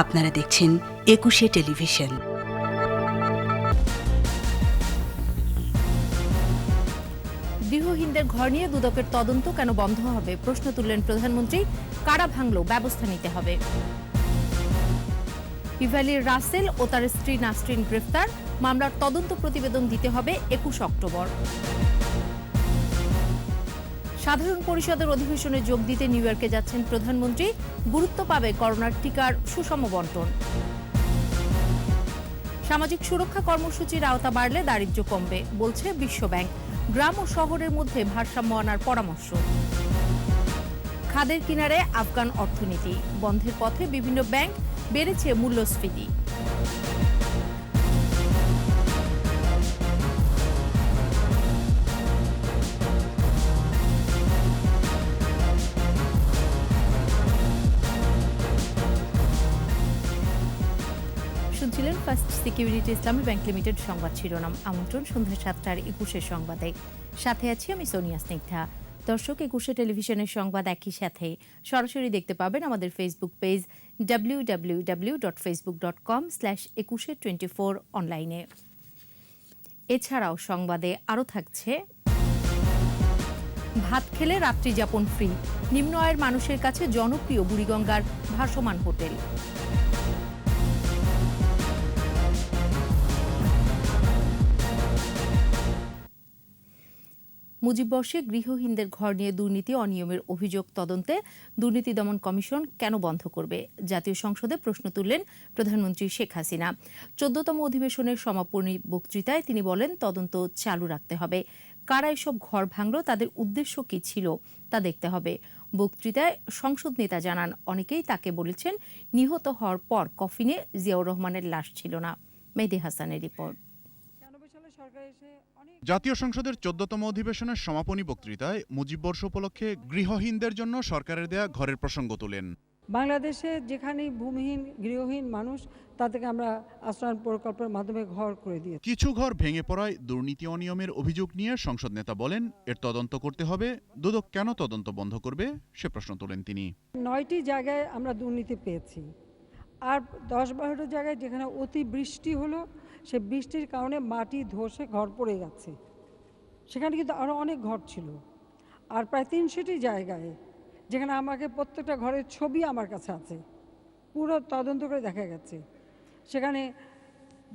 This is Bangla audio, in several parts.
আপনারা দেখছেন একুশে টেলিভিশন। গৃহহীনদের ঘর নিয়ে দুদকের তদন্ত কেন বন্ধ হবে প্রশ্ন তুললেন প্রধানমন্ত্রী। কারা ভাঙলো ব্যবস্থা নিতে হবে। ইভ্যালির রাসেল ও তার স্ত্রী নাসরিন গ্রেফতার, মামলার তদন্ত প্রতিবেদন দিতে হবে 21 অক্টোবর। সাধারণ পরিষদের অধিবেশনে যোগ দিতে নিউ ইয়র্কে যাচ্ছেন প্রধানমন্ত্রী, গুরুত্ব পাবে করোনার টিকার সুষম বণ্টন। সামাজিক সুরক্ষা কর্মসূচির আওতা বাড়লে দারিদ্র্য কমবে বলছে বিশ্বব্যাংক। গ্রাম ও শহরের মধ্যে ভারসাম্য আনার পরামর্শ। খাদের কিনারে আফগান অর্থনীতি, বন্ধের পথে বিভিন্ন ব্যাংক, বেড়েছে মূল্যস্ফীতি। শুনছিলেন ফার্স্ট সিকিউরিটি ইসলামী ব্যাংক লিমিটেড সংবাদ শিরোনাম। আমন্ত্রণ সন্ধ্যা 7টার 21 সংবাদে, সাথে আছি আমি সোনিয়া স্নিগ্ধা। দর্শক, একুশে টেলিভিশনের সংবাদ একই সাথে সরাসরি দেখতে পাবেন আমাদের ফেসবুক পেজ www.facebook.com/2124 অনলাইনে। এছাড়াও সংবাদে আরও থাকছে, ভাত খেলে রাত্রি যাপন ফ্রি, নিম্ন আয়ের মানুষের কাছে জনপ্রিয় বুড়িগঙ্গার ভাসমান হোটেল। মুজিববর্ষে গৃহহীনদের ঘর নিয়ে দুর্নীতি অনিয়মের অভিযোগ তদন্তে দুর্নীতি দমন কমিশন কেন বন্ধ করবে? জাতীয় সংসদে প্রশ্ন তুললেন প্রধানমন্ত্রী শেখ হাসিনা। 14তম অধিবেশনের সমাপনী বক্তৃতায় তিনি বলেন, তদন্ত চালু রাখতে হবে। কারা এসব ঘর ভাঙল, তাদের উদ্দেশ্য কি ছিল তা দেখতে হবে। বক্তৃতায় সংসদ নেতা জানান, অনেকেই তাকে বলেছেন নিহত হওয়ার পর কফিনে জিয়াউর রহমানের লাশ ছিল না। মেহেদী হাসানের রিপোর্ট। জাতীয় সংসদের 14তম অধিবেশনের সমাপনী বক্তৃতায় মুজিববর্ষ উপলক্ষে গৃহহীনদের জন্য সরকারের দেয়া ঘরের প্রসঙ্গ তোলেন। বাংলাদেশে যেখানে ভূমিহীন গৃহহীন মানুষ, তাদেরকে আমরা আশ্রয়ণ প্রকল্পের মাধ্যমে ঘর করে দিয়েছি। কিছু ঘর ভেঙে পড়ায় দুর্নীতি অনিয়মের অভিযোগ নিয়ে সংসদ নেতা বলেন, এর তদন্ত করতে হবে। দুদক কেন তদন্ত বন্ধ করবে সে প্রশ্ন তোলেন তিনি। 9টি জায়গায় আমরা দুর্নীতি পেয়েছি, আর 10-12টা জায়গায় যেখানে অতি বৃষ্টি হলো, সে বৃষ্টির কারণে মাটি ধসে ঘর পড়ে গেছে। সেখানে কিন্তু আরও অনেক ঘর ছিল। আর প্রায় 300টি জায়গায় যেখানে আমাকে প্রত্যেকটা ঘরের ছবি আমার কাছে আছে, পুরো তদন্ত করে দেখা গেছে, সেখানে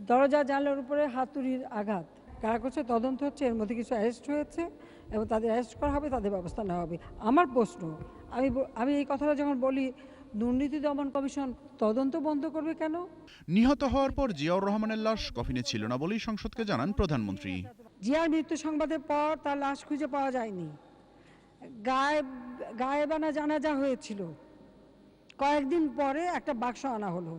দরজা জানলার উপরে হাতুড়ির আঘাত। কারা করছে তদন্ত হচ্ছে, এর মধ্যে কিছু অ্যারেস্ট হয়েছে এবং তাদের অ্যারেস্ট করা হবে, তাদের ব্যবস্থা নেওয়া হবে। আমার প্রশ্ন, আমি এই কথাটা যখন বলি, দুর্নীতি দমন কমিশন তদন্ত বন্ধ করবে কেন? নিহত হওয়ার পর জিয়াউর রহমানের লাশ কফিনে ছিল না বলেই সংসদকে জানান প্রধানমন্ত্রী। জিয়ার মৃত্যু সংবাদের পর তার লাশ খুঁজে পাওয়া যায়নি। গায়েবানা জানাজা হয়েছিল, কয়েকদিন পরে একটা বাক্স আনা হলো।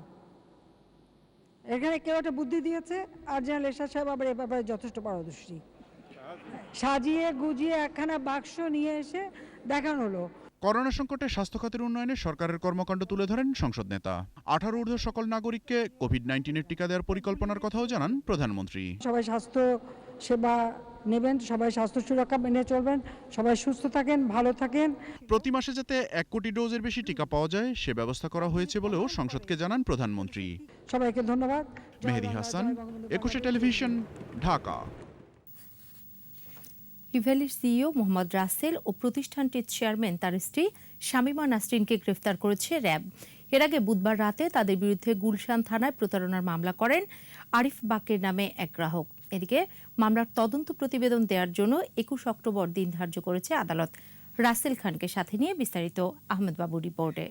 এখানে কেউ একটা বুদ্ধি দিয়েছে, আর জেনারেল এরশাদ সাহেব আবার এ ব্যাপারে যথেষ্ট পারদর্শী। সাজিয়ে গুজিয়ে একখানা বাক্স নিয়ে এসে দেখানো হলো। করোনা সংকটে স্বাস্থ্য খাতের উন্নয়নে সরকারের কর্মকাণ্ড তুলে ধরেন সংসদ নেতা। 18 ঊর্ধ্ব সকল নাগরিককে কোভিড-19 টিকা দেওয়ার পরিকল্পনার কথাও জানান প্রধানমন্ত্রী। সবাই স্বাস্থ্য সেবা নেবেন, সবাই স্বাস্থ্য সুরক্ষা মেনে চলবেন, সবাই সুস্থ থাকেন, ভালো থাকেন। প্রতি মাসে যাতে 1 কোটি ডোজের বেশি টিকা পাওয়া যায় সে ব্যবস্থা করা হয়েছে বলেও সংসদকে জানান প্রধানমন্ত্রী। সবাইকে ধন্যবাদ। মেহেদী হাসান, একুশে টেলিভিশন, ঢাকা। ইভ্যালির সিইও মোহাম্মদ রাসেল ও প্রতিষ্ঠানটির চেয়ারম্যান তার স্ত্রী শামীমা নাসরিনকে গ্রেফতার করেছে র্যাব। এর আগে বুধবার রাতে তাদের বিরুদ্ধে গুলশান থানায় প্রতারণার মামলা করেন আরিফ বাকের নামে এক গ্রাহক। এদিকে মামলার তদন্ত প্রতিবেদন দেওয়ার জন্য 21 অক্টোবর দিন ধার্য করেছে আদালত। রাসেল খানকে সাথে নিয়ে বিস্তারিত আহমেদ বাবুর রিপোর্টে।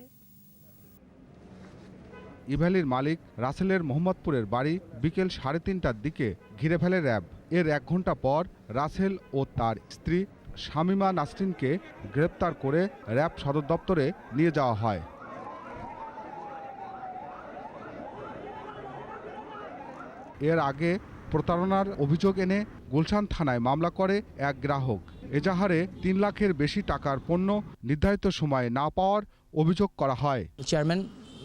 ইভ্যালির মালিক রাসেলের মোহাম্মদপুরের বাড়ি বিকেল 3:30টার দিকে ঘিরে ফেলে র্যাব। এর 1 ঘন্টা পর রাসেল ও তার স্ত্রী শামীমা নাসরিনকে গ্রেপ্তার করে র্যাব সদর দপ্তরে নিয়ে যাওয়া হয়। এর আগে প্রতারণার অভিযোগ এনে গুলশান থানায় মামলা করে এক গ্রাহক। এজাহারে 3 লাখের বেশি টাকার পণ্য নির্ধারিত সময়ে না পাওয়ার অভিযোগ করা হয়। চেয়ারম্যান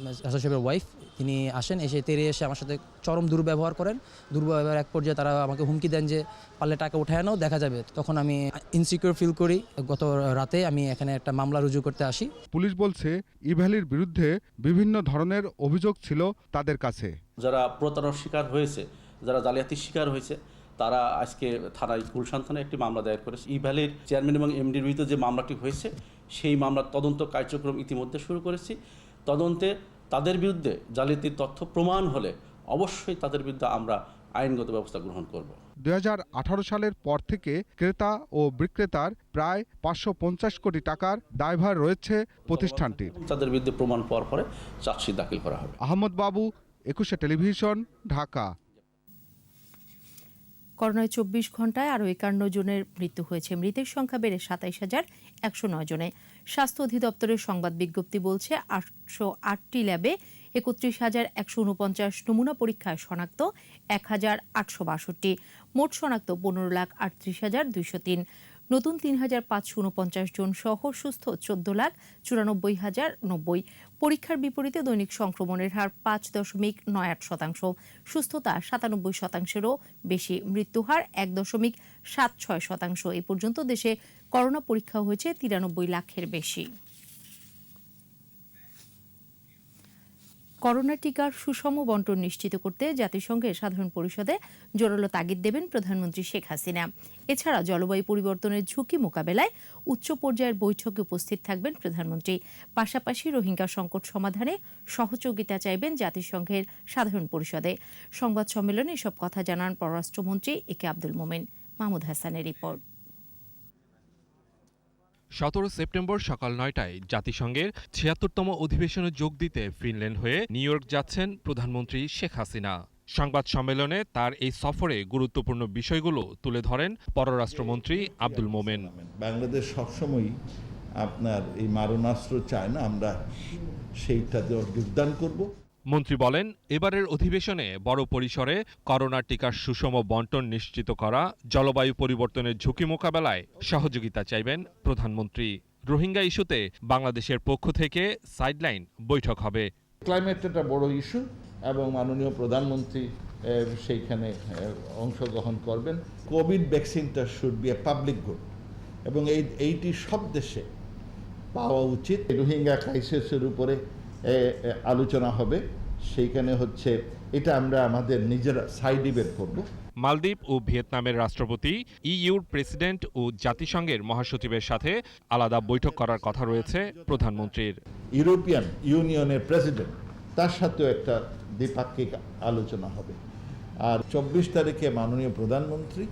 রাসেল সাহেবের ওয়াইফ, তিনি আসেন, এসে তেরে এসে আমার সাথে চরম দুর্ব্যবহার করেন। দুর্ব্যবহার এক পর্যায়ে তারা আমাকে হুমকি দেন যে পারলে টাকা উঠায় নাও, দেখা যাবে। তখন আমি ইনসিকিউর ফিল করি। গত রাতে আমি এখানে একটা মামলা রুজু করতে আসি। পুলিশ বলছে ইভ্যালির বিরুদ্ধে বিভিন্ন ধরনের অভিযোগ ছিল তাদের কাছে। যারা প্রতারণার শিকার হয়েছে, যারা জালিয়াতির শিকার হয়েছে, তারা আজকে থানায় গুলশান থানায় একটি মামলা দায়ের করেছে। ইভ্যালির চেয়ারম্যান এবং এমডির বিরুদ্ধে যে মামলাটি হয়েছে, সেই মামলার তদন্ত কার্যক্রম ইতিমধ্যে শুরু করেছি। তদন্তে তাদের বিরুদ্ধে জালিয়াতির তথ্য প্রমাণ হলে অবশ্যই তাদের বিরুদ্ধে আমরা আইনগত ব্যবস্থা গ্রহণ করব। 2018 সালের পর থেকে ক্রেতা ও বিক্রেতার প্রায় 550 কোটি টাকার দায়ভার রয়েছে প্রতিষ্ঠানটির। তাদের বিরুদ্ধে প্রমাণ পাওয়ার পরে চার্জশিট দাখিল করা হবে। আহমদ বাবু, 21 টেলিভিশন, ঢাকা। করোনায় 24 ঘন্টায় আরও 51 জনের মৃত্যু হয়েছে। মৃতের সংখ্যা বেড়ে 27,109 জনে। স্বাস্থ্য অধিদপ্তরের সংবাদ বিজ্ঞপ্তি বলছে 808টি ল্যাবে 31,149 নমুনা পরীক্ষায় শনাক্ত 1,862। মোট শনাক্ত 15,38,203। নতুন 3,549 জন সহ সুস্থ 14,94,090। পরীক্ষার বিপরীতে দৈনিক সংক্রমণের হার 5.98%, সুস্থতা 97%-এরও বেশি, মৃত্যুহার 1.76%। এ পর্যন্ত দেশে করোনা পরীক্ষা হয়েছে 93 লাখের বেশি। করোনা টিকার সুষম বণ্টন নিশ্চিত করতে জাতিসংঘের সাধারণ পরিষদে জোরালো তাগিদ দেবেন প্রধানমন্ত্রী শেখ হাসিনা। এছাড়া জলবায়ু পরিবর্তনের ঝুঁকি মোকাবেলায় উচ্চ পর্যায়ের বৈঠকে উপস্থিত থাকবেন প্রধানমন্ত্রী। পাশাপাশি রোহিঙ্গা সংকট সমাধানে সহযোগিতা চাইবেন জাতিসংঘের সাধারণ পরিষদে। সংবাদ সম্মেলনে এসব কথা জানান পররাষ্ট্রমন্ত্রী একে আব্দুল মোমেন। মাহমুদ হাসানের রিপোর্ট। 17 সেপ্টেম্বর সকাল 9টায় জাতিসংঘের 76তম অধিবেশনে যোগ দিতে ফিনল্যান্ড হয়ে নিউ ইয়র্ক যাচ্ছেন প্রধানমন্ত্রী শেখ হাসিনা। সংবাদ সম্মেলনে তার এই সফরে গুরুত্বপূর্ণ বিষয়গুলো তুলে ধরেন পররাষ্ট্রমন্ত্রী আব্দুল মোমেন। বাংলাদেশ সবসময়ই আপনার এই মারণাস্ত্র চায় না, আমরা সেইটাতে যোগদান করব। মন্ত্রী বলেন, এবারের অধিবেশনে বড় পরিসরে করোনা টিকার সুষম বণ্টন নিশ্চিত করা, জলবায়ু পরিবর্তনের ঝুঁকি মোকাবেলায় সহযোগিতা চাইবেন প্রধানমন্ত্রী। রোহিঙ্গা ইস্যুতে বাংলাদেশের পক্ষ থেকে সাইডলাইন বৈঠক হবে। ক্লাইমেট একটা বড় ইস্যু এবং মাননীয় প্রধানমন্ত্রী সেইখানে অংশগ্রহণ করবেন। কোভিড ভ্যাকসিনটা should B a public good এবং এইটি সব দেশে পাওয়া উচিত। রোহিঙ্গা ক্রাইসিসের উপরে আলোচনা হবে, সেইখানে হচ্ছে এটা আমরা আমাদের নিজেরা সাইড ইভেন্ট করব। মালদ্বীপ ও ভিয়েতনামের রাষ্ট্রপতি, ইইউর প্রেসিডেন্ট ও জাতিসংঘের মহাসচিবের সাথে আলাদা বৈঠক করার কথা রয়েছে প্রধানমন্ত্রীর। ইউরোপিয়ান ইউনিয়নের প্রেসিডেন্ট, তার সাথেও একটা দ্বিপাক্ষিক আলোচনা হবে। আর 24 তারিখে মাননীয় প্রধানমন্ত্রী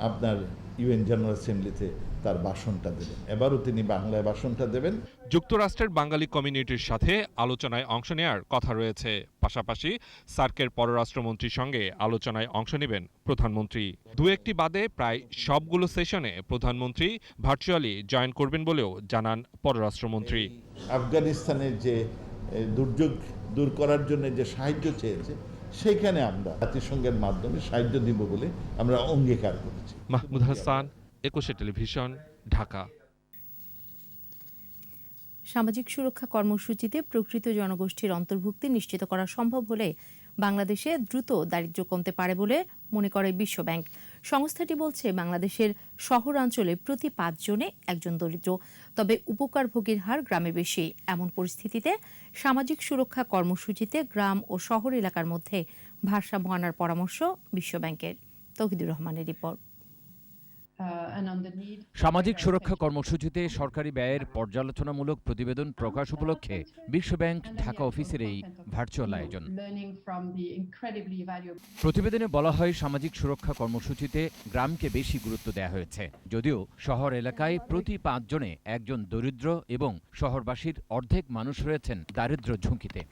আপনার ইউএন জেনারেল অ্যাসেম্বলিতে তার ভাষণটা দেবেন। এবারও তিনি বাংলায় ভাষণটা দেবেন। যুক্তরাষ্ট্রের বাঙালি কমিউনিটির সাথে আলোচনায় অংশ নেয়ার কথা রয়েছে। পাশাপাশি সার্কের পররাষ্ট্রমন্ত্রীর সঙ্গে আলোচনায় অংশ নেবেন প্রধানমন্ত্রী। দু একটি বাদে প্রায় সবগুলো সেশনে প্রধানমন্ত্রী ভার্চুয়ালি জয়েন করবেন বলেও জানান পররাষ্ট্রমন্ত্রী। আফগানিস্তানের যে দুর্যোগ দূর করার জন্য যে সাহায্য চেয়েছে, সেইখানে আমরা জাতিসংঘের মাধ্যমে সাহায্য দিব বলে আমরা অঙ্গীকার করেছি। মাহমুদ হাসান, 21 টেলিভিশন, ঢাকা। সামাজিক সুরক্ষা কর্মসূচিতে প্রকৃত জনগোষ্ঠীর অন্তর্ভুক্তি নিশ্চিত করা সম্ভব হলে বাংলাদেশে দ্রুত দারিদ্র্য কমতে পারে বলে মনে করে বিশ্বব্যাংক। সংস্থাটি বলছে, বাংলাদেশের শহরাঞ্চলে প্রতি 5 জনে একজন দরিদ্র, তবে উপকারভোগীর হার গ্রামে বেশি। এমন পরিস্থিতিতে সামাজিক সুরক্ষা কর্মসূচিতে গ্রাম ও শহর এলাকার মধ্যে ভারসাম্য আনার পরামর্শ বিশ্বব্যাংকের। তৌহিদুর রহমানের রিপোর্ট। সামাজিক সুরক্ষা কর্মসূচিতে সরকারি ব্যয়ের পর্যালোচনামূলক প্রতিবেদন প্রকাশ উপলক্ষে বিশ্বব্যাংক ঢাকা অফিসের এই ভার্চুয়াল আয়োজন। প্রতিবেদনে বলা হয়, সামাজিক সুরক্ষা কর্মসূচিতে গ্রামকে বেশি গুরুত্ব দেওয়া হয়েছে, যদিও শহর এলাকায় প্রতি 5 জনে একজন দরিদ্র এবং শহরবাসীর অর্ধেক মানুষ রয়েছেন দারিদ্র্য ঝুঁকিতে।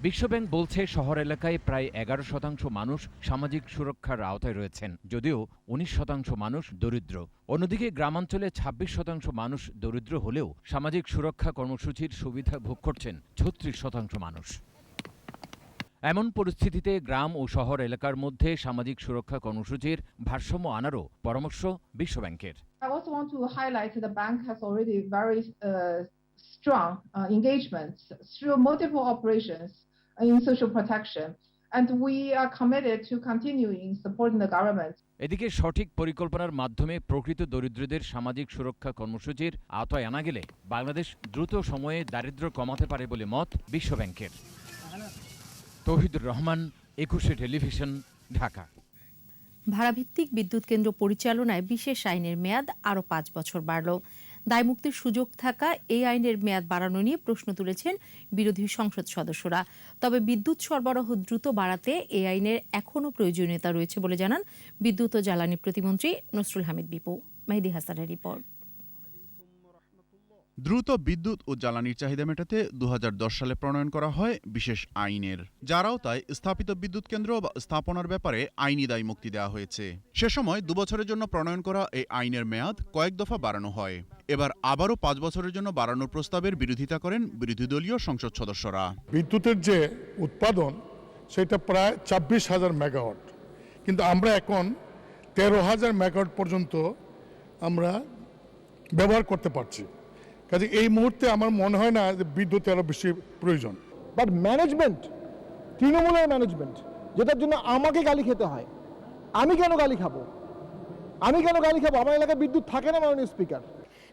বিশ্বব্যাংক বলছে, শহর এলাকায় প্রায় 11% মানুষ সামাজিক সুরক্ষার আওতায় রয়েছেন, যদিও 19% মানুষ দরিদ্র। অন্যদিকে গ্রামাঞ্চলে 26% মানুষ দরিদ্র হলেও সামাজিক সুরক্ষা কর্মসূচির সুবিধা ভোগ করছেন 36% মানুষ। এমন পরিস্থিতিতে গ্রাম ও শহর এলাকার মধ্যে সামাজিক সুরক্ষা কর্মসূচির ভারসাম্য আনারও পরামর্শ বিশ্বব্যাংকের। strong engagements through multiple operations in social protection, and we are committed to continuing supporting the government. এদিকে সঠিক পরিকল্পনার মাধ্যমে প্রকৃত দরিদ্রদের সামাজিক সুরক্ষা কর্মসূচির আওতায় আনা গেলে বাংলাদেশ দ্রুত সময়ে দারিদ্র্য কমাতে পারে বলে মত বিশ্বব্যাংকের। তৌহিদুর রহমান, 21 টেলিভিশন, ঢাকা। ভাড়াভিত্তিক বিদ্যুৎ কেন্দ্র পরিচালনায় বিশেষ আইনের মেয়াদ আরও 5 বছর বাড়ল। দায়মুক্তির সুযোগ থাকা এই আইনের মেয়াদ বাড়ানো নিয়ে প্রশ্ন তুলেছেন বিরোধী সংসদ সদস্যরা। তবে বিদ্যুৎ সরবরাহ দ্রুত বাড়াতে এই আইনের এখনও প্রয়োজনীয়তা রয়েছে বলে জানান বিদ্যুৎ ও জ্বালানি প্রতিমন্ত্রী নসরুল হামিদ বিপু। মেহেদী হাসানের রিপোর্ট। দ্রুত বিদ্যুৎ ও জ্বালানির চাহিদা মেটাতে 2010 সালে প্রণয়ন করা হয় বিশেষ আইনের যারাও তাই স্থাপিত বিদ্যুৎ কেন্দ্র বা স্থাপনার ব্যাপারে আইনি দায় মুক্তি দেওয়া হয়েছে। সে সময় 2 বছরের জন্য প্রণয়ন করা এই আইনের মেয়াদ কয়েক দফা বাড়ানো হয়। এবার আবারও 5 বছরের জন্য বাড়ানোর প্রস্তাবের বিরোধিতা করেন বিরোধী দলীয় সংসদ সদস্যরা। বিদ্যুতের যে উৎপাদন সেটা প্রায় 26,000 মেগাওয়াট, কিন্তু আমরা এখন 13,000 মেগাওয়াট পর্যন্ত আমরা ব্যবহার করতে পারছি। কাজে এই মুহূর্তে আমার মনে হয় না যে বিদ্যুৎ আরো বেশি প্রয়োজন। বাট ম্যানেজমেন্ট, তৃণমূলের ম্যানেজমেন্ট, যেটার জন্য আমাকে গালি খেতে হয়। আমি কেন গালি খাবো? আমার এলাকায় বিদ্যুৎ থাকে না মাননীয় স্পিকার।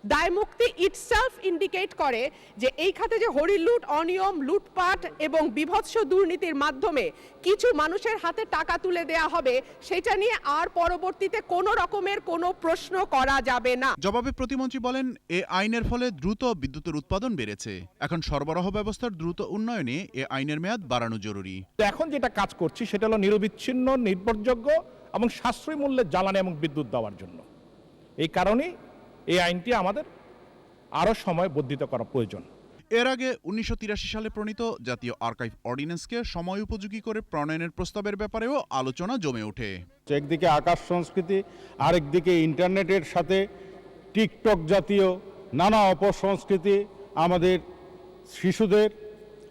দায়মুক্তি ইটসেলফ ইন্ডিকেট করে যে এই খাতে যে হরিলুট, অনিয়ম, লুটপাট এবং বিভৎস দুর্নীতির মাধ্যমে কিছু মানুষের হাতে টাকা তুলে দেয়া হবে, সেটা নিয়ে আর পরবর্তীতে কোনো রকমের কোনো প্রশ্ন করা যাবে না। জবাবে প্রতিমন্ত্রী বলেন, এ আইনের ফলে দ্রুত বিদ্যুতের উৎপাদন বেড়েছে। এখন সরবরাহ ব্যবস্থার দ্রুত উন্নয়নে এ আইনের মেয়াদ বাড়ানো জরুরি। এখন যেটা কাজ করছি সেটা হলো নিরবিচ্ছিন্ন, নির্ভরযোগ্য এবং সাশ্রয়ী মূল্যে জ্বালানি এবং বিদ্যুৎ দেওয়ার জন্য। এই কারণেই এই আইনটি আমাদের আরও সময় বর্ধিত করা প্রয়োজন। এর আগে 1983 সালে প্রণীত জাতীয় আর্কাইভ অর্ডিন্যান্সকে সময় উপযোগী করে প্রণয়নের প্রস্তাবের ব্যাপারেও আলোচনা জমে ওঠে। একদিকে আকাশ সংস্কৃতি, আরেকদিকে ইন্টারনেটের সাথে টিকটক জাতীয় নানা অপসংস্কৃতি আমাদের শিশুদের,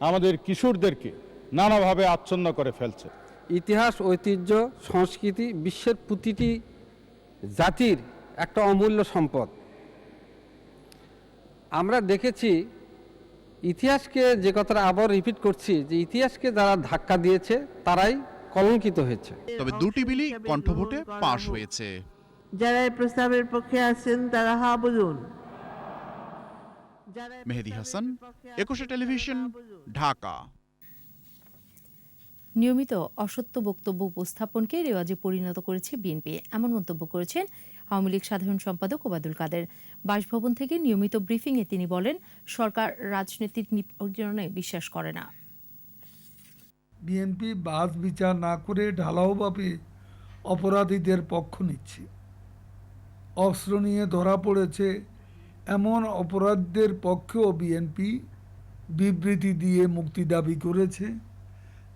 আমাদের কিশোরদেরকে নানাভাবে আচ্ছন্ন করে ফেলছে। ইতিহাস, ঐতিহ্য, সংস্কৃতি বিশ্বের প্রতিটি জাতির একটা অমূল্য সম্পদ। আমরা দেখেছি ইতিহাসকে, যে কথাটা আবার রিপিট করছি, যে ইতিহাসকে যারা ধাক্কা দিয়েছে তারাই কলঙ্কিত হয়েছে। তবে দুটি বিলই কণ্ঠভোটে পাশ হয়েছে। যারা এই প্রস্তাবের পক্ষে আছেন তারা হা বলুন। মেহেদী হাসান, 21 টেলিভিশন, ঢাকা। নিয়মিত অসত্য বক্তব্য উপস্থাপনকে রেওয়াজে পরিণত করেছে বিএনপি, এমন মন্তব্য করেছেন আওয়ামী লীগ সাধারণ সম্পাদক ওবায়দুল কাদের। বাসভবন থেকে নিয়মিত ব্রিফিংয়ে তিনি বলেন, সরকার রাজনৈতিক নির্বাচনে বিশ্বাস করে না। বিএনপি বাস বিচার না করে ঢালাওভাবে অপরাধীদের পক্ষ নিচ্ছে। অস্ত্র নিয়ে ধরা পড়েছে এমন অপরাধীদের পক্ষেও বিএনপি বিবৃতি দিয়ে মুক্তি দাবি করেছে।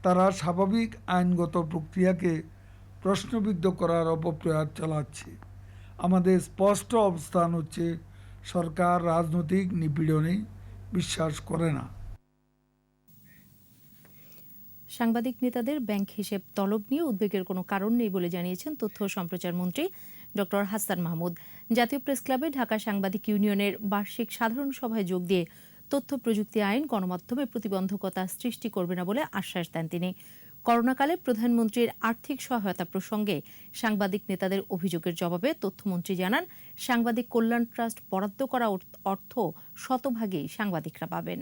তারা স্বাভাবিক আইনগত প্রক্রিয়াকে প্রশ্নবিদ্ধ করার অপপ্রয়াস চালাচ্ছে। আমাদের স্পষ্ট অবস্থান হচ্ছে, সরকার রাজনৈতিক নিপীড়নে বিশ্বাস করে না। সাংবাদিক নেতাদের ব্যাংক হিসেব তলব নিয়ে উদ্বেগের কোনো কারণ নেই বলে জানিয়েছেন তথ্য ও সম্প্রচার মন্ত্রী ডক্টর হাসান মাহমুদ। জাতীয় প্রেস ক্লাবে ঢাকা সাংবাদিক ইউনিয়নের বার্ষিক সাধারণ সভায় যোগ দিয়ে তথ্য প্রযুক্তি আইন গণমাধ্যমে প্রতিবন্ধকতা সৃষ্টি করবে না বলে আশ্বাস দেন তিনি। করোনাকালে প্রধানমন্ত্রীর আর্থিক সহায়তা প্রসঙ্গে সাংবাদিক নেতাদের অভিযোগের জবাবে তথ্যমন্ত্রী জানান, সাংবাদিক কল্যাণ ট্রাস্ট বরাদ্দ করা অর্থ শতভাগেই সাংবাদিকরা পাবেন।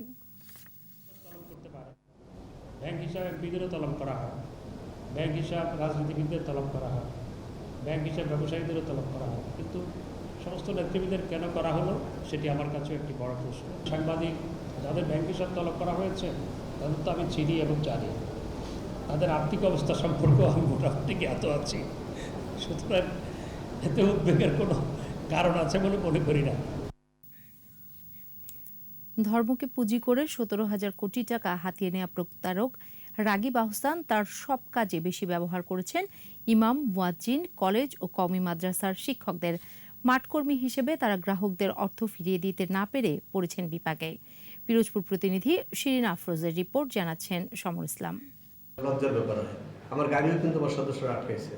ব্যাংক হিসাব এমপিদেরও তলব করা হয়, ব্যাংক হিসাব রাজনীতিবিদদের তলব করা হয়, ব্যাংক হিসাব ব্যবসায়ীদেরও তলব করা হয়, কিন্তু সমস্ত নেতৃবৃন্দের কেন করা হলো সেটি আমার কাছে একটি বড় প্রশ্ন। সাংবাদিক যাদের ব্যাংক হিসাব তলব করা হয়েছে তাদের তো আমি চিনি এবং জানি, তাদের আর্থিক অবস্থা সম্পর্কে আমি মোটামুটি জ্ঞাত আছি। সুতরাং এতে উদ্বেগের কোনো কারণ আছে বলে মনে করি না। ধর্মকে পুঁজি করে 17,000 কোটি টাকা হাতিয়ে নেওয়া প্রতারক রাগিব আহসান তার সব কাজে বেশি ব্যবহার করেছেন ইমাম, মুয়াজ্জিন, কলেজ ও কওমি মাদ্রাসার শিক্ষকদের। মাঠকর্মী হিসেবে তারা গ্রাহকদের অর্থ ফিরিয়ে দিতে না পেরে পড়েছেন বিপাকে। পিরোজপুর প্রতিনিধি শিরিন আফরোজের রিপোর্ট, জানাচ্ছেন সমর ইসলাম। লজ্জার ব্যাপার হয়, আমার গাড়িও কিন্তু আমার সদস্যরা আটকাইছে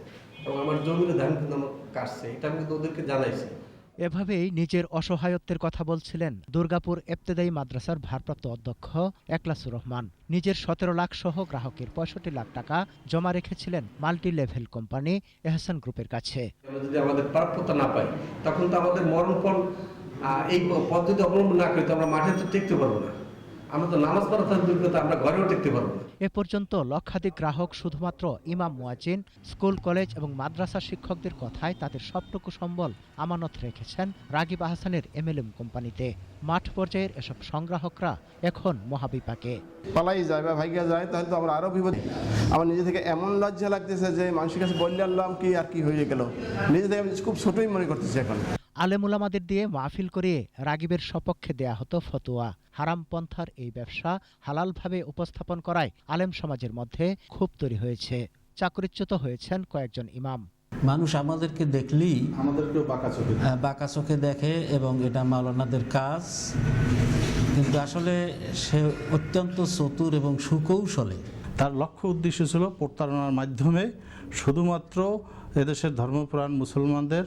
এবং আমার জমির ধান কিন্তু আমার কাটছে, এটা আমি কিন্তু ওদেরকে জানাইছি। এভাবেই নিজের অসহায়ত্বের কথা বলছিলেন দুর্গাপুর ইবতেদায়ী মাদ্রাসার ভারপ্রাপ্ত অধ্যক্ষ একলাসুর রহমান। নিজের 17 লাখ সহ গ্রাহকের 65 লাখ টাকা জমা রেখেছিলেন মাল্টি লেভেল কোম্পানি এহসান গ্রুপের কাছে। যদি আমাদের প্রাপ্যতা না পাই তখন তো আমাদের মরণপণ এই পদ্ধতি অবলম্বন না করি তো আমরা মাঠে তো টিকতে পারবো না। আমরা তো নামাজ পড়া থাকার দূর কথা, আমরা ঘরেও টিকতে পারবো না। এ পর্যন্ত লক্ষাধিক গ্রাহক শুধুমাত্র ইমাম মুয়াজ্জিন, স্কুল কলেজ এবং মাদ্রাসা শিক্ষকদের কথায় তাদের সবটুকু সম্বল আমানত রেখেছেন রাগিব আহসানের এমএলএম কোম্পানিতে। মাঠ পর্যায়ের এসব সংগ্রাহকরা এখন মহাবিপাকে। পালাই যায় বা ভাইগা যায় তাহলে তো আমরা আরো বিপদে। আমার নিজে থেকে এমন লজ্জা লাগতেছে যে মানুষের কাছে বললে আল্লাহ কি আর কি হয়ে গেল, নিজে থেকে আমি খুব ছোটই মনে করতেছি এখন। আলেমুলামাদের দিয়ে মাহফিল করিয়ে রাগিবের সপক্ষে দেয়া হতো ফতোয়া। হারাম পন্থার এই ব্যবসা হালালভাবে উপস্থাপন করায় আলেম সমাজের মধ্যে ক্ষোভ তৈরি হয়েছে। চাকরিচ্যুত হয়েছেন কয়েকজন ইমাম। মানুষ আমাদেরকে দেখলেই আমাদেরকেও বাঁকা চোখে দেখে এবং এটা মাওলানাদের কাজ, কিন্তু আসলে সে অত্যন্ত চতুর এবং সুকৌশলে। তার লক্ষ্য উদ্দেশ্য ছিল প্রতারণার মাধ্যমে শুধুমাত্র এদেশের ধর্মপ্রাণ মুসলমানদের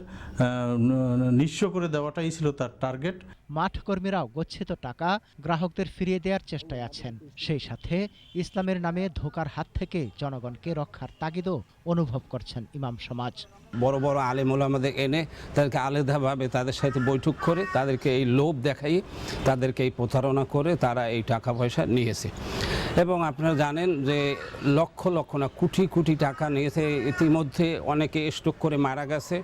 নিঃস্ব করে দেওয়াটাই ছিল তার টার্গেট। মাঠ কর্মীরাও গচ্ছিত টাকা গ্রাহকদের ফিরিয়ে দেওয়ার চেষ্টায় আছেন। সেই সাথে ইসলামের নামে ধোঁকার হাত থেকে জনগণকে রক্ষার তাগিদও অনুভব করছেন ইমাম সমাজ। বড় বড় আলেম ওলামাদের এনে তাদেরকে আলাদাভাবে তাদের সাথে বৈঠক করে তাদেরকে এই লোভ দেখাই তাদেরকে এই প্রতারণা করে তারা এই টাকা পয়সা নিয়েছে। এবং আপনারা জানেন যে লক্ষ লক্ষ না কোটি কোটি টাকা নিয়েছে। ইতিমধ্যে অনেকে স্ট্রোক করে মারা গেছে।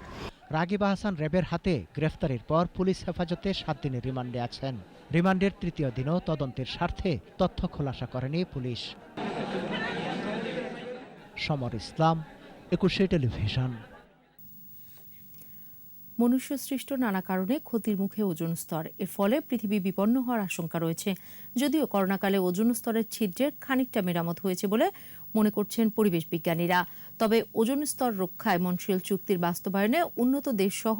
রাগিব আহসান র্যাবের হাতে গ্রেফতারের পর পুলিশ হেফাজতে 7 দিনের রিমান্ডে আছেন। রিমান্ডের তৃতীয় দিনও তদন্তের স্বার্থে তথ্য খোলাসা করেনি পুলিশ। সমর ইসলাম, 21 টেলিভিশন। মনুষ্য সৃষ্ট নানা কারণে ক্ষতির মুখে ওজোন স্তর, এর ফলে পৃথিবী বিপন্ন হওয়ার আশঙ্কা রয়েছে। যদিও করোনাকালে ওজোন স্তরের ছিদ্রের খানিকটা মেরামত হয়েছে বলে মনে করছেন পরিবেশ বিজ্ঞানীরা। তবে ওজোন স্তর রক্ষায় মন্ট্রিয়াল চুক্তির বাস্তবায়নে উন্নত দেশসহ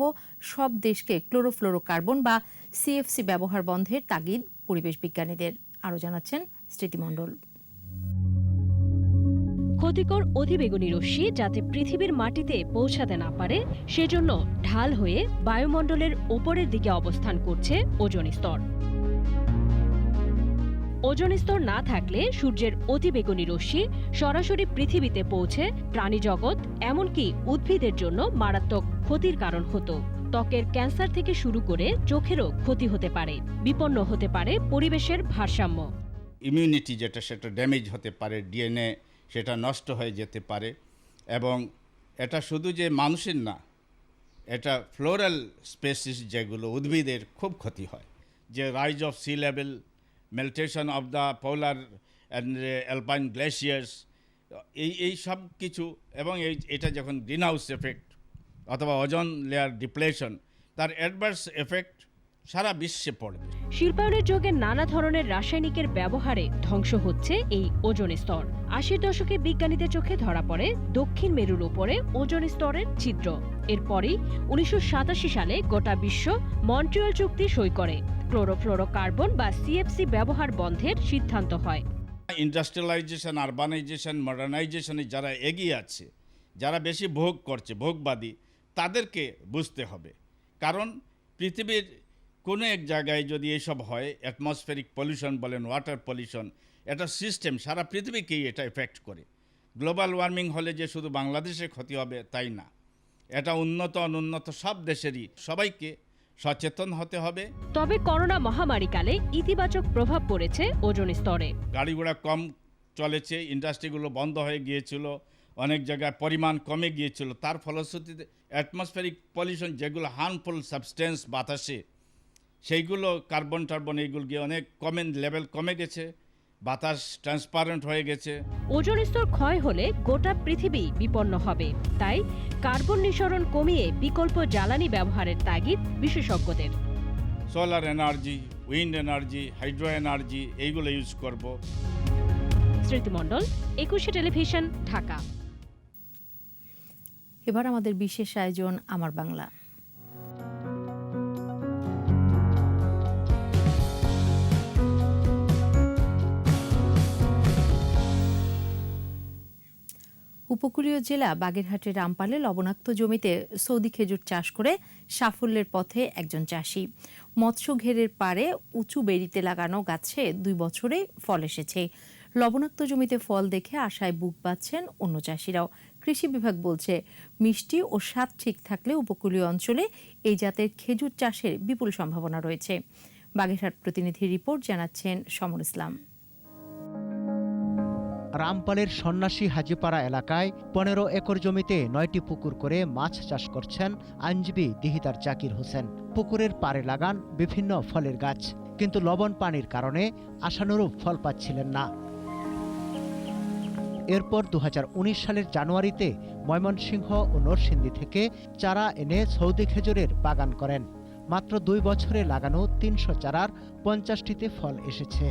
সব দেশকে ক্লোরোফ্লোরোকার্বন বা সিএফসি ব্যবহার বন্ধের তাগিদ পরিবেশ বিজ্ঞানীদের। আরও জানাচ্ছেন স্মৃতি মণ্ডল। ক্ষতিকর অতিবেগুনি রশ্মি যাতে পৃথিবীর মাটিতে পৌঁছাতে না পারে সেজন্য ঢাল হয়ে বায়ুমণ্ডলের ওপরের দিকে অবস্থান করছে ওজোন স্তর। ওজোন স্তর না থাকলে সূর্যের অতিবেগুনি রশ্মি সরাসরি পৃথিবীতে পৌঁছে প্রাণীজগৎ এমনকি উদ্ভিদের জন্য মারাত্মক ক্ষতির কারণ হতো। ত্বকের ক্যান্সার থেকে শুরু করে চোখেরও ক্ষতি হতে পারে। বিপন্ন হতে পারে পরিবেশের ভারসাম্য। ইমিউনিটি যেটা সেটা ড্যামেজ হতে পারে, ডিএনএ সেটা নষ্ট হয়ে যেতে পারে। এবং এটা শুধু যে মানুষের না, এটা ফ্লোরাল স্পেসিস যেগুলো উদ্ভিদের খুব ক্ষতি হয়। যে rise of sea level, meltation of the polar and alpine glaciers, এই সব কিছু। এবং এটা যখন গ্রিন হাউস এফেক্ট অথবা ওজোন লেয়ার ডিপ্লেশন, তার অ্যাডভার্স এফেক্ট সারা বিশ্বে পড়বে। শিল্পায়নের যোগে নানা ধরনের রাসায়নিকের ব্যবহারে ধ্বংস হচ্ছে এই ওজোন স্তর। 80-র দশকে বিজ্ঞানীদের চোখে ধরা পড়ে দক্ষিণ মেরুর উপরে ওজোন স্তরের ছিদ্র। এরপরই 1987 সালে গোটা বিশ্ব মন্ট্রিয়াল চুক্তি সই করে ক্লোরোফ্লোরোকার্বন বা সিএফসি ব্যবহার বন্ধের সিদ্ধান্ত হয়। ইন্ডাস্ট্রিয়ালাইজেশন, আরবানাইজেশন, মডার্নাইজেশনে যারা এগিয়ে আছে, যারা বেশি ভোগ করছে, ভোগবাদী, তাদেরকে বুঝতে হবে। কারণ পৃথিবীর কোনো এক জায়গায় যদি এসব হয়, অ্যাটমসফেরিক পলিউশন বলেন, ওয়াটার পলিউশন, এটা সিস্টেম সারা পৃথিবীকেই এটা এফেক্ট করে। গ্লোবাল ওয়ার্মিং হলে যে শুধু বাংলাদেশের ক্ষতি হবে তাই না, এটা উন্নত অনুন্নত সব দেশেরই, সবাইকে সচেতন হতে হবে। তবে করোনা মহামারীকালে ইতিবাচক প্রভাব পড়েছে ওজোন স্তরে। গাড়ি ঘোড়া কম চলেছে, ইন্ডাস্ট্রিগুলো বন্ধ হয়ে গিয়েছিল, অনেক জায়গায় পরিমাণ কমে গিয়েছিল। তার ফলশ্রুতিতে অ্যাটমসফেরিক পলিউশন যেগুলো হার্মফুল সাবস্টেন্স বাতাসে, সেইগুলো কার্বন টার্বন এইগুলো গিয়ে অনেক লেভেল কমে গেছে, বাতাস ট্রান্সপারেন্ট হয়ে গেছে। ওজোন স্তর ক্ষয় হলে গোটা পৃথিবী বিপন্ন হবে। তাই কার্বন নিঃসরণ কমিয়ে বিকল্প জ্বালানি ব্যবহারের তাগিদ বিশেষজ্ঞদের। Solar energy, wind energy, hydro energy এইগুলো ইউজ করব। স্মৃতি মণ্ডল, 21 টেলিভিশন, ঢাকা। এবার আমাদের বিশেষ আয়োজন আমার বাংলা। উপকূলীয় জেলা বাগেরহাটের রামপালে লবণাক্ত জমিতে সৌদি খেজুর চাষ করে সাফল্যের পথে একজন চাষি। মৎস্য ঘেরের পাড়ে উঁচু বেড়িতে লাগানো গাছে 2 বছরে ফল এসেছে। লবণাক্ত জমিতে ফল দেখে আশায় বুক বাঁধছেন অন্য চাষিরাও। কৃষি বিভাগ বলছে, মিষ্টি ও স্বাদ ঠিক থাকলে উপকূলীয় অঞ্চলে এই জাতের খেজুর চাষের বিপুল সম্ভাবনা রয়েছে। বাগেরহাট প্রতিনিধির রিপোর্ট জানাচ্ছেন সমর ইসলাম। রামপালের সন্ন্যাসী হাজিপাড়া এলাকায় 15 একর জমিতে 9টি পুকুর করে মাছ চাষ করছেন আইনজীবী দিহিদার জাকির হোসেন। পুকুরের পাড়ে লাগান বিভিন্ন ফলের গাছ, কিন্তু লবণ পানির কারণে আশানুরূপ ফল পাচ্ছিলেন না। এরপর 2019 সালের জানুয়ারিতে ময়মনসিংহ ও নরসিংদী থেকে চারা এনে সৌদি খেজুরের বাগান করেন। মাত্র 2 বছরে লাগানো 300 চারার 50টিতে ফল এসেছে।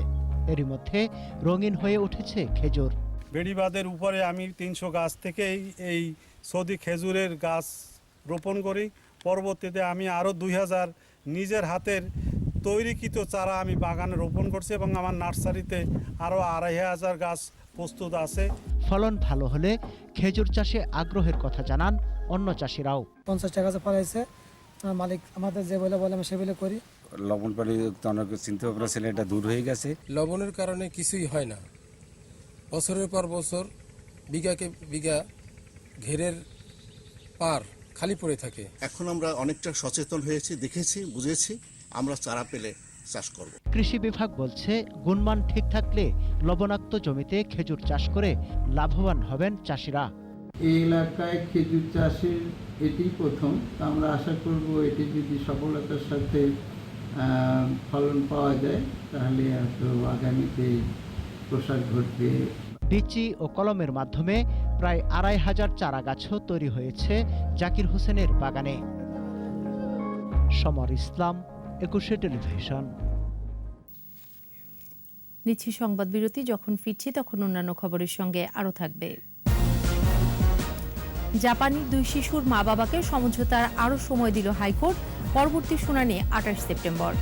এরই মধ্যে রঙিন হয়ে উঠেছে খেজুর। বেড়িবাঁধের উপরে আমি 300 গাছ থেকে এই সৌদি খেজুরের গাছ রোপণ করি। পরবর্তীতে আমি আরও 2000 নিজের হাতের তৈরিকৃত চারা আমি বাগানে রোপণ করছি এবং আমার নার্সারিতে আরও 2500 গাছ প্রস্তুত আছে। ফলন ভালো হলে খেজুর চাষে আগ্রহের কথা জানান অন্য চাষিরাও। 50 টাকা ফলাইছে, মালিক আমাদের যে বলে আমি সে বলে করি। লবণ পানি অনেক চিন্তা ভাবনা ছিল, এটা দূর হয়ে গেছে। লবণের কারণে কিছুই হয় না, বছরের পর বছর বিঘাকে বিঘা ঘেরের পার খালি পড়ে থাকে। এখন আমরা অনেকটা সচেতন হয়েছি, দেখেছি, বুঝেছি, আমরা চারা পেলে চাষ করব। কৃষি বিভাগ বলছে, গুণমান ঠিক থাকলে লবণাক্ত জমিতে খেজুর চাষ করে লাভবান হবেন চাষিরা। এই এলাকায় খেজুর চাষের এটি প্রথম। আমরা আশা করব এটি যদি সফলতার সাথে ফলন পাওয়া যায় তাহলে হয়তো আগামীতে প্রসার ঘটবে। বিচি ও কলমের মাধ্যমে প্রায় 2500 চারা গাছও তৈরি হয়েছে জাকির হোসেনের বাগানে। সমর ইসলাম, 21 টেলিভিশন। নিচ্ছি সংবাদ বিরতি। যখন ফিরছি তখন অন্যান্য খবরের সঙ্গে আরও থাকবে। জাপানি 2 শিশুর মা বাবাকে সমঝোতার আরও সময় দিল হাইকোর্ট। পরবর্তী শুনানি 28 সেপ্টেম্বর।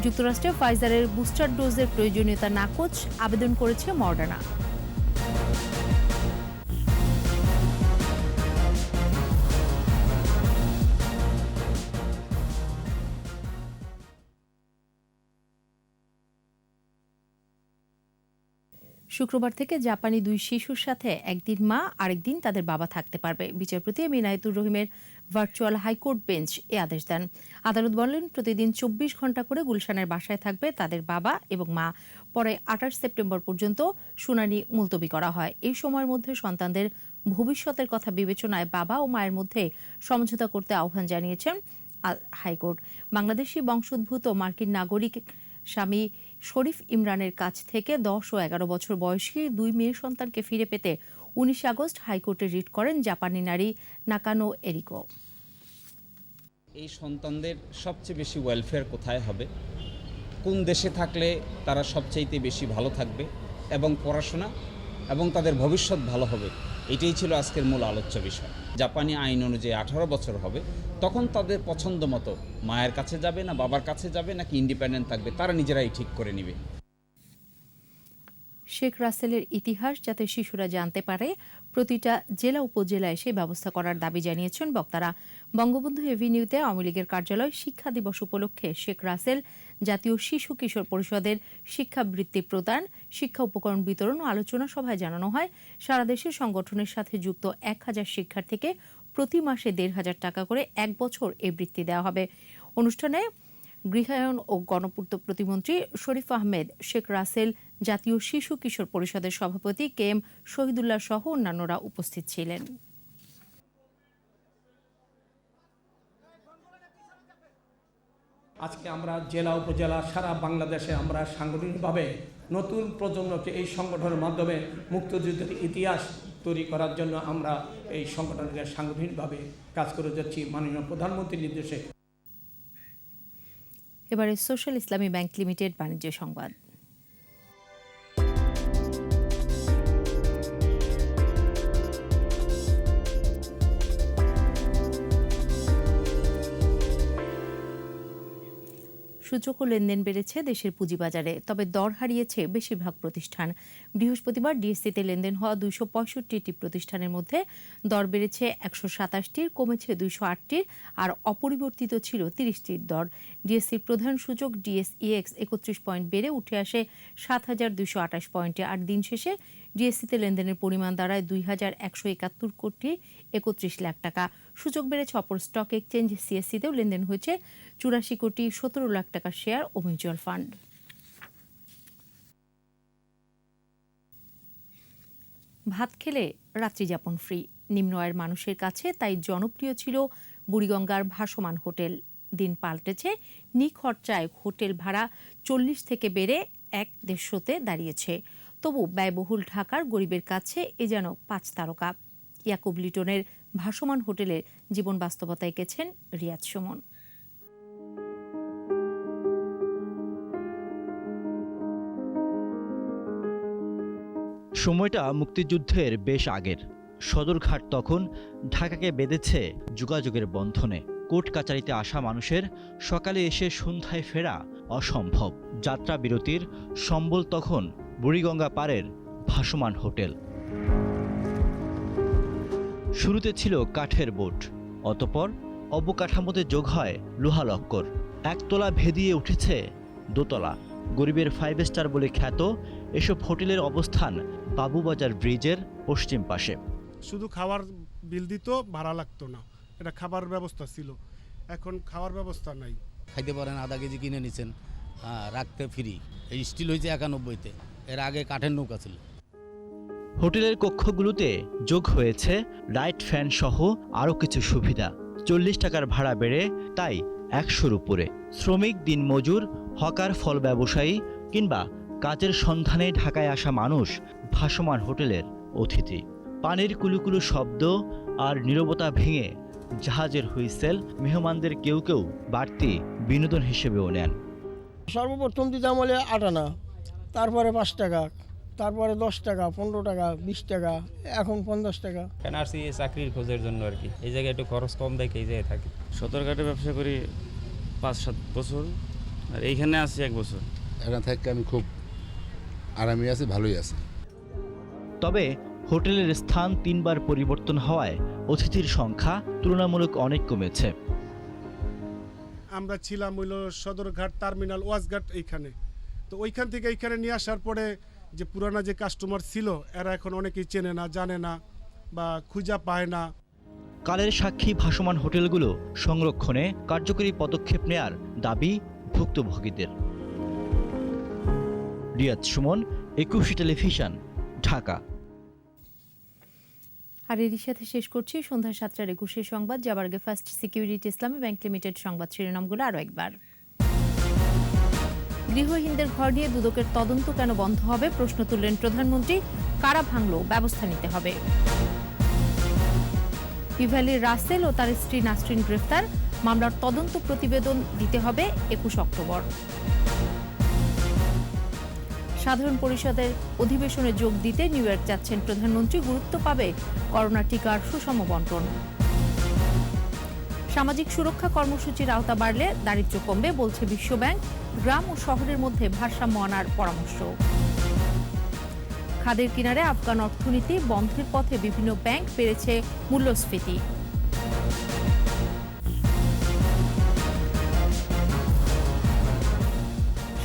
যুক্তরাষ্ট্রে ফাইজারের বুস্টার ডোজের প্রয়োজনীয়তা নাকচ, আবেদন করেছে মডার্না। শুক্রবার থেকে জাপানি 2 শিশুর সাথে একদিন মা আরেকদিন তাদের বাবা থাকতে পারবে। বিচারপতি মিনায়েতুর রহিমের ভার্চুয়াল হাইকোর্ট বেঞ্চ এ আদেশ দেন। আদালত বলেন, প্রতিদিন 24 ঘন্টা করে গুলশানের বাসায় থাকবে তাদের বাবা এবং মা। পরে 28 সেপ্টেম্বর পর্যন্ত শুনানি মুলতবি করা হয়। এই সময়ের মধ্যে সন্তানদের ভবিষ্যতের কথা বিবেচনায় বাবা ও মায়ের মধ্যে সমঝোতা করতে আহ্বান জানিয়েছেন হাইকোর্ট। বাংলাদেশি বংশোদ্ভূত মার্কিন নাগরিক স্বামী শরীফ ইমরানের কাছ থেকে 10 ও 11 বছর বয়সী 2 মেয়ে সন্তানকে ফিরে পেতে 19 আগস্ট হাইকোর্টে রিট করেন জাপানি নারী নাকানো এরিকো। এই সন্তানদের সবচেয়ে বেশি ওয়েলফেয়ার কোথায় হবে, কোন দেশে থাকলে তারা সবচাইতে বেশি ভালো থাকবে এবং পড়াশোনা এবং তাদের ভবিষ্যৎ ভালো হবে, এটাই ছিল আজকের মূল আলোচ্য বিষয়। জাপানি আইন অনুযায়ী 18 বছর হবে, তখন তাদের পছন্দ মতো মায়ের কাছে যাবে না বাবার কাছে যাবে নাকি ইন্ডিপেন্ডেন্ট থাকবে, তারা নিজেরাই ঠিক করে নেবে। শেখ রাসেলের ইতিহাস যাতে শিশুরা জানতে পারে, প্রতিটা জেলা উপজেলায় সেই ব্যবস্থা করার দাবি জানিয়েছেন বক্তারা। বঙ্গবন্ধু এভিনিউতে আওয়ামী লীগের কার্যালয় শিক্ষা দিবস উপলক্ষে শেখ রাসেল জাতীয় শিশু কিশোর পরিষদের শিক্ষাবৃত্তি প্রদান, শিক্ষা উপকরণ বিতরণ ও আলোচনা সভায় জানানো হয়, সারা দেশের সংগঠনের সাথে যুক্ত 1000 শিক্ষার্থীকে প্রতি মাসে 1500 টাকা করে 1 বছর এই বৃত্তি দেওয়া হবে। অনুষ্ঠানে গৃহায়ন ও গণপূর্ত প্রতিমন্ত্রী শরীফ আহমেদ, শেখ রাসেল জাতীয় শিশু কিশোর পরিষদের সভাপতি কে এম শহীদুল্লাহ সহ অন্যান্যরা উপস্থিত ছিলেন। আজকে আমরা জেলা উপজেলা সারা বাংলাদেশে আমরা সাংগঠনিকভাবে নতুন প্রজন্মকে এই সংগঠনের মাধ্যমে মুক্তিযুদ্ধের ইতিহাস তৈরি করার জন্য আমরা এই সংগঠনকে সাংগঠনিকভাবে কাজ করে যাচ্ছি মাননীয় প্রধানমন্ত্রীর নির্দেশে। এবারে সোশ্যাল ইসলামী ব্যাংক লিমিটেড বাণিজ্য সংবাদ। সূচক ও লেনদেন বেড়েছে দেশের পুঁজিবাজারে, তবে দর হারিয়েছে বেশিরভাগ প্রতিষ্ঠান। বৃহস্পতিবার ডিএসসিতে লেনদেন হওয়া 265টি প্রতিষ্ঠানের মধ্যে দর বেড়েছে 127টির, কমেছে 208টির, আর অপরিবর্তিত ছিল 30টির দর। ডিএসসির প্রধান সূচক ডিএসইএক্স 31 পয়েন্ট বেড়ে উঠে আসে 7,228 পয়েন্টে, আর দিন শেষে ডিএসসিতে লেনদেনের পরিমাণ দাঁড়ায় 2,171 কোটি 31 লাখ টাকা। সূচক বেড়েছে অপর স্টক এক্সচেঞ্জ সিএসসিতেও লেনদেন হয়েছে 84 কোটি 17 লাখ টাকার শেয়ার ও মিউচুয়াল ফান্ড। ভাত খেলে রাত্রিযাপন ফ্রি, নিম্ন আয়ের মানুষের কাছে তাই জনপ্রিয় ছিল বুড়িগঙ্গার ভাসমান হোটেল। দিন পাল্টেছে, নিখরচায় হোটেল ভাড়া 40 থেকে বেড়ে 150-তে দাঁড়িয়েছে। তবু ব্যয়বহুল ঢাকার গরিবের কাছে এ যেন 5 তারকা। ইয়াকুব লিটনের ভাসমান হোটেলের জীবন বাস্তবতা এঁকেছেন রিয়াদ সুমন। সময়টা মুক্তিযুদ্ধের বেশ আগের। সদরঘাট তখন ঢাকাকে বেঁধেছে যোগাযোগের বন্ধনে। কোর্ট কাচারিতে আসা মানুষের সকালে এসে সন্ধ্যায় ফেরা অসম্ভব। যাত্রা বিরতির সম্বল তখন বুড়িগঙ্গা পাড়ের ভাসমান হোটেল। শুরুতে ছিল কাঠের বোট, অতঃপর অবকাঠামোতে যোগ হয় লোহা লক্কর। একতলা ভেদিয়ে উঠেছে দোতলা। গরিবের 5 স্টার বলে খ্যাত এসব হোটেলের অবস্থান বাবুবাজার ব্রিজের পশ্চিম পাশে। শুধু খাওয়ার বিল দিত, ভাড়া লাগতো না, এটা খাবার ব্যবস্থা ছিল। এখন খাওয়ার ব্যবস্থা নাই। খাইতে পারেন, আধা কেজি কিনে নিছেন, রাখতে ফ্রি। এই স্টিল হয়েছে 91-তে, এর আগে কাঠের নৌকা ছিল। হোটেলের কক্ষগুলোতে যোগ হয়েছে লাইট, ফ্যান সহ আরও কিছু সুবিধা। 40 টাকার ভাড়া বেড়ে তাই 100-র উপরে। শ্রমিক, দিনমজুর, হকার, ফল ব্যবসায়ী কিংবা কাজের সন্ধানে ঢাকায় আসা মানুষ ভাসমান হোটেলের অতিথি। পানির কুলুকুলু শব্দ আর নীরবতা ভেঙে জাহাজের হুইসেল মেহমানদের কেউ কেউ বাড়তি বিনোদন হিসেবেও নেন। সর্বপ্রথম দিতাম হলে 8 আনা, তারপরে 5 টাকা, তারপরে 10 টাকা, 15 টাকা, 20 টাকা, এখন 50 টাকা। কেন আসছি চাকরির খোঁজের জন্য আর কি। এই জায়গায় একটু খরচ কম দেখে এই জায়গায় থাকি। সদরঘাটে ব্যবসা করি 5-7 বছর, আর এইখানে আসছি 1 বছর। এখানে থেকে আমি খুব আরামে আছি, ভালোই আছি। তবে হোটেলের স্থান 3 বার পরিবর্তন হওয়ায় অতিথির সংখ্যা তুলনামূলক অনেক কমেছে। আমরা ছিলাম হইল সদরঘাট টার্মিনাল ওয়াজঘাট এইখানে, তো ওইখান থেকে এইখানে নিয়ে আসার পরে যে পুরানা যে কাস্টমার ছিল এরা এখন অনেকেই চেনে না, জানে না বা খুঁজা পায় না। কালের সাক্ষী ভাসমান হোটেলগুলো সংরক্ষণে কার্যকরী পদক্ষেপ নেয়ার দাবি ভুক্তভোগীদের। রিয়াদ সুমন, 21 টেলিভিশন, ঢাকা। আর এরই সাথে শেষ করছি সন্ধ্যা 7টার 21 সংবাদ। যাবার আগে ফার্স্ট সিকিউরিটি ইসলামী ব্যাংক লিমিটেড সংবাদ শিরোনামগুলো আরও একবার। গৃহহীনদের ঘর নিয়ে দুদকের তদন্ত কেন বন্ধ হবে, প্রশ্ন তুললেন প্রধানমন্ত্রী। কারা ভাঙল, ব্যবস্থা নিতে হবে। ইভ্যালির রাসেল ও তার স্ত্রী নাসরিন গ্রেফতার, মামলার তদন্ত প্রতিবেদন দিতে হবে 21 অক্টোবর। সাধারণ পরিষদের অধিবেশনে যোগ দিতে নিউ ইয়র্ক যাচ্ছেন প্রধানমন্ত্রী, গুরুত্ব পাবে করোনা টিকার সুষম বণ্টন। সামাজিক সুরক্ষা কর্মসূচির আওতা বাড়লে দারিদ্র্য কমবে বলছে বিশ্বব্যাংক, গ্রাম ও শহরের মধ্যে ভারসাম্য আনার পরামর্শ। খাদের কিনারে আফগান অর্থনীতি বন্ধের পথে, বিভিন্ন ব্যাংক বেড়েছে মূল্যস্ফীতি।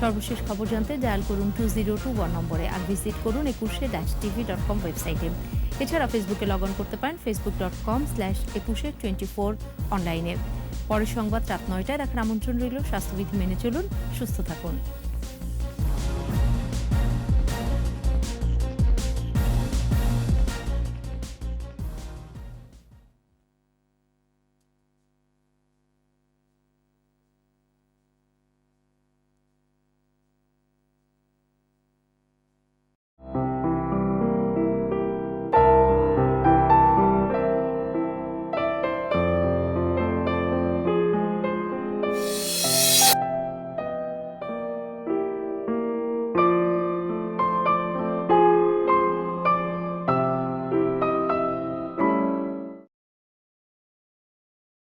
সর্বশেষ খবর জানতে ডায়াল করুন 2021 নম্বরে, আর ভিজিট করুন 21-tv.com ওয়েবসাইটে। এছাড়া ফেসবুকে লগ অন করতে পারেন facebook.com/2124 অনলাইনে। পরের সংবাদ রাত 9টায় দেখার আমন্ত্রণ রইল। স্বাস্থ্যবিধি মেনে চলুন, সুস্থ থাকুন।